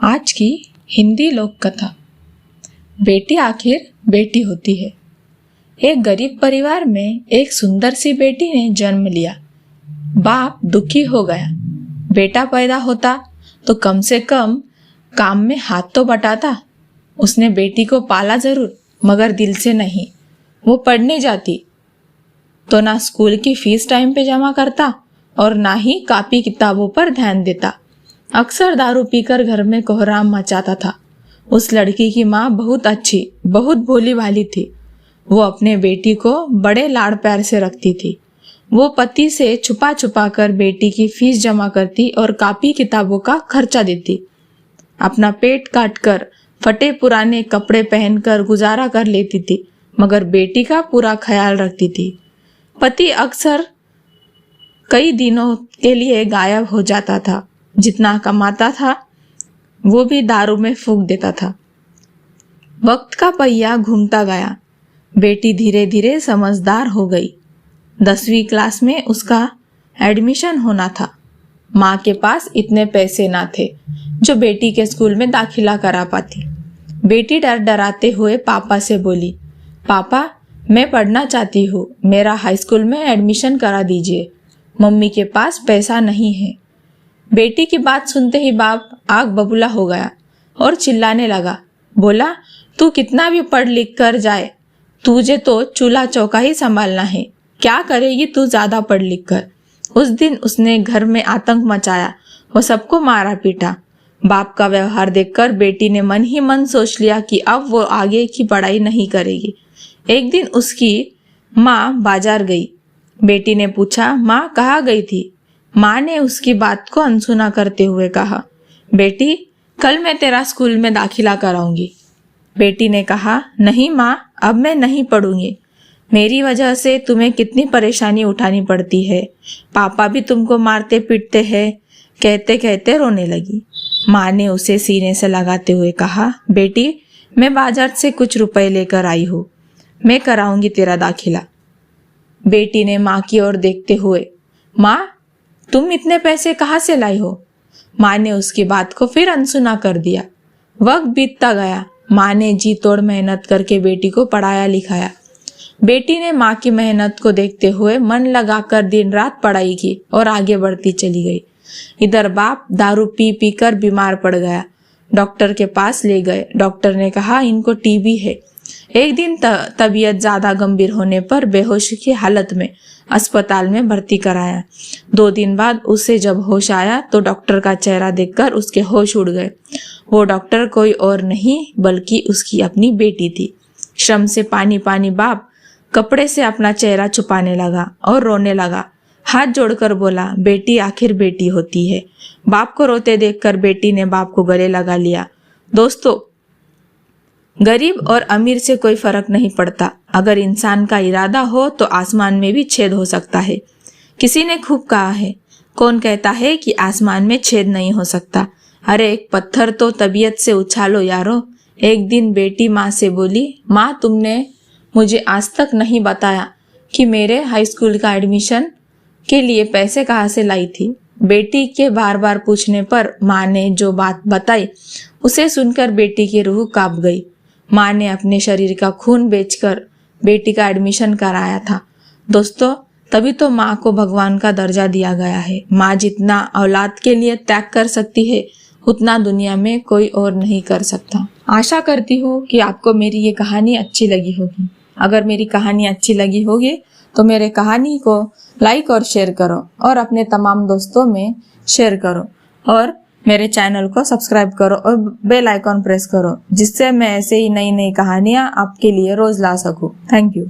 आज की हिंदी लोक कथा। बेटी आखिर बेटी होती है। एक गरीब परिवार में एक सुंदर सी बेटी ने जन्म लिया। बाप दुखी हो गया। बेटा पैदा होता तो कम से कम काम में हाथ तो बटाता। उसने बेटी को पाला जरूर, मगर दिल से नहीं। वो पढ़ने जाती तो ना स्कूल की फीस टाइम पे जमा करता और ना ही कॉपी किताबों पर ध्यान देता। अक्सर दारू पीकर घर में कोहराम मचाता था। उस लड़की की माँ बहुत अच्छी, बहुत भोली भाली थी। वो अपने बेटी को बड़े लाड़ प्यार से रखती थी। वो पति से छुपा छुपा कर बेटी की फीस जमा करती और कॉपी किताबों का खर्चा देती। अपना पेट काट कर फटे पुराने कपड़े पहनकर गुजारा कर लेती थी, मगर बेटी का पूरा ख्याल रखती थी। पति अक्सर कई दिनों के लिए गायब हो जाता था। जितना कमाता था वो भी दारू में फूंक देता था। वक्त का पहिया घूमता गया। बेटी धीरे धीरे समझदार हो गई। 10वीं क्लास में उसका एडमिशन होना था। माँ के पास इतने पैसे ना थे जो बेटी के स्कूल में दाखिला करा पाती। बेटी डर डराते हुए पापा से बोली, पापा मैं पढ़ना चाहती हूँ, मेरा हाई स्कूल में एडमिशन करा दीजिए, मम्मी के पास पैसा नहीं है। बेटी की बात सुनते ही बाप आग बबूला हो गया और चिल्लाने लगा। बोला, तू कितना भी पढ़ लिख कर जाए, तुझे तो चूल्हा चौका ही संभालना है। क्या करेगी तू ज्यादा पढ़ लिख कर। उस दिन उसने घर में आतंक मचाया। वो सबको मारा पीटा। बाप का व्यवहार देखकर बेटी ने मन ही मन सोच लिया कि अब वो आगे की पढ़ाई नहीं करेगी। एक दिन उसकी माँ बाजार गई। बेटी ने पूछा, माँ कहाँ गई थी? माँ ने उसकी बात को अनसुना करते हुए कहा, बेटी कल मैं तेरा स्कूल में दाखिला कराऊंगी। बेटी ने कहा, नहीं माँ, अब मैं नहीं पढ़ूंगी। मेरी वजह से तुम्हें कितनी परेशानी उठानी पड़ती है। पापा भी तुमको मारते पीटते हैं। कहते कहते रोने लगी। माँ ने उसे सीने से लगाते हुए कहा, बेटी मैं बाजार से कुछ रुपए लेकर आई हूँ, मैं कराऊंगी तेरा दाखिला। बेटी ने माँ की ओर देखते हुए, माँ तुम इतने पैसे कहाँ से लाई हो? माँ ने उसकी बात को फिर अनसुना कर दिया। वक्त बीतता गया। माँ ने जी तोड़ मेहनत करके बेटी को पढ़ाया लिखाया। बेटी ने माँ की मेहनत को देखते हुए मन लगाकर दिन रात पढ़ाई की और आगे बढ़ती चली गई। इधर बाप दारू पी पी कर बीमार पड़ गया। डॉक्टर के पास ले गए। डॉक्टर ने कहा, इनको टीबी है। एक दिन तबीयत ज्यादा गंभीर होने पर बेहोशी की हालत में अस्पताल में भर्ती कराया। 2 दिन बाद उसे जब होश आया तो डॉक्टर का चेहरा देखकर उसके होश उड़ गए। वो डॉक्टर कोई और नहीं बल्कि उसकी अपनी बेटी थी। श्रम से पानी पानी बाप कपड़े से अपना चेहरा छुपाने लगा और रोने लगा। हाथ जोड़कर बोला, बेटी आखिर बेटी होती है। बाप को रोते देखकर बेटी ने बाप को गले लगा लिया। दोस्तों, गरीब और अमीर से कोई फर्क नहीं पड़ता। अगर इंसान का इरादा हो तो आसमान में भी छेद हो सकता है। किसी ने खूब कहा है, कौन कहता है कि आसमान में छेद नहीं हो सकता? अरे एक पत्थर तो तबीयत से उछालो यारो। एक दिन बेटी माँ से बोली, माँ तुमने मुझे आज तक नहीं बताया कि मेरे हाई स्कूल का एडमिशन के लिए पैसे कहाँ से लाई थी। बेटी के बार बार पूछने पर माँ ने जो बात बताई उसे सुनकर बेटी की रूह कांप गई। माँ ने अपने शरीर का खून बेचकर बेटी का एडमिशन कराया था। दोस्तों, तभी तो माँ को भगवान का दर्जा दिया गया है। माँ जितना औलाद के लिए त्याग कर सकती है उतना दुनिया में कोई और नहीं कर सकता। आशा करती हूँ कि आपको मेरी ये कहानी अच्छी लगी होगी। अगर मेरी कहानी अच्छी लगी होगी तो मेरे कहानी को लाइक और शेयर करो और अपने तमाम दोस्तों में शेयर करो और मेरे चैनल को सब्सक्राइब करो और बेल आइकॉन प्रेस करो, जिससे मैं ऐसे ही नई नई कहानियाँ आपके लिए रोज ला सकूं। Thank you.